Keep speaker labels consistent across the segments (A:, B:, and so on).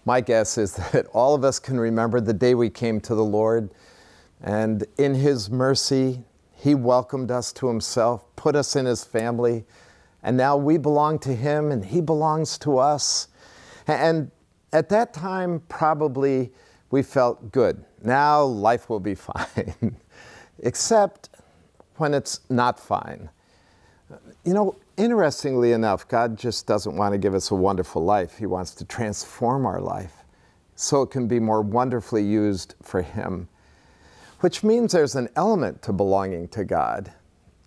A: My guess is that all of us can remember the day we came to the Lord, and in His mercy, He welcomed us to Himself, put us in His family, and now we belong to Him and He belongs to us. And at that time, probably we felt good. Now life will be fine, except when it's not fine. You know, interestingly enough, God just doesn't want to give us a wonderful life. He wants to transform our life so it can be more wonderfully used for Him, which means there's an element to belonging to God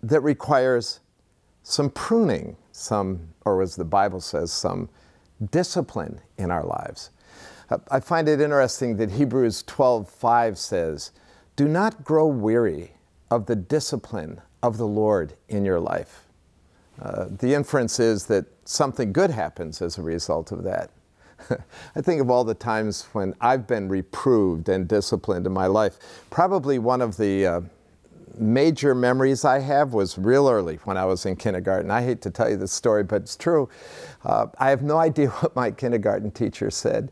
A: that requires some pruning, or as the Bible says, some discipline in our lives. I find it interesting that Hebrews 12:5 says, "Do not grow weary of the discipline of the Lord in your life." The inference is that something good happens as a result of that. I think of all the times when I've been reproved and disciplined in my life. Probably one of the major memories I have was real early when I was in kindergarten. I hate to tell you this story, but it's true. I have no idea what my kindergarten teacher said,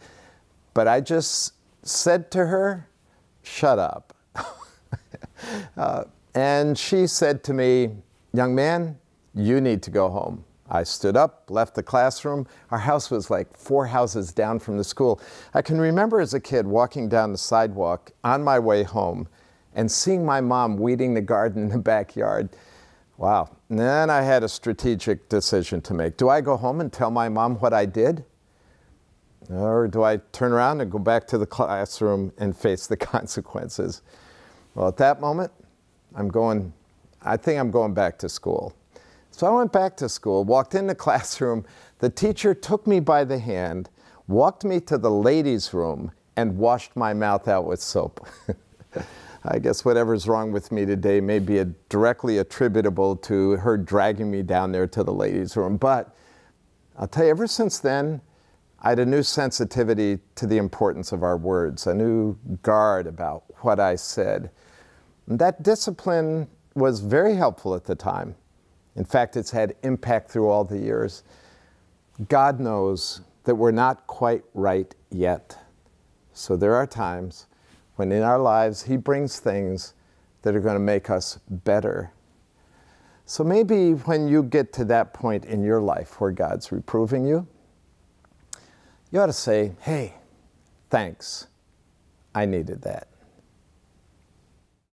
A: but I just said to her, "Shut up." And she said to me, "Young man, you need to go home." I stood up, left the classroom. Our house was like 4 houses down from the school. I can remember as a kid walking down the sidewalk on my way home and seeing my mom weeding the garden in the backyard. Wow. And then I had a strategic decision to make. Do I go home and tell my mom what I did? Or do I turn around and go back to the classroom and face the consequences? Well, at that moment, I think I'm going back to school. So I went back to school, walked in the classroom. The teacher took me by the hand, walked me to the ladies' room, and washed my mouth out with soap. I guess whatever's wrong with me today may be directly attributable to her dragging me down there to the ladies' room. But I'll tell you, ever since then, I had a new sensitivity to the importance of our words, a new guard about what I said. And that discipline was very helpful at the time. In fact, it's had impact through all the years. God knows that we're not quite right yet. So there are times when in our lives He brings things that are going to make us better. So maybe when you get to that point in your life where God's reproving you, you ought to say, "Hey, thanks. I needed that."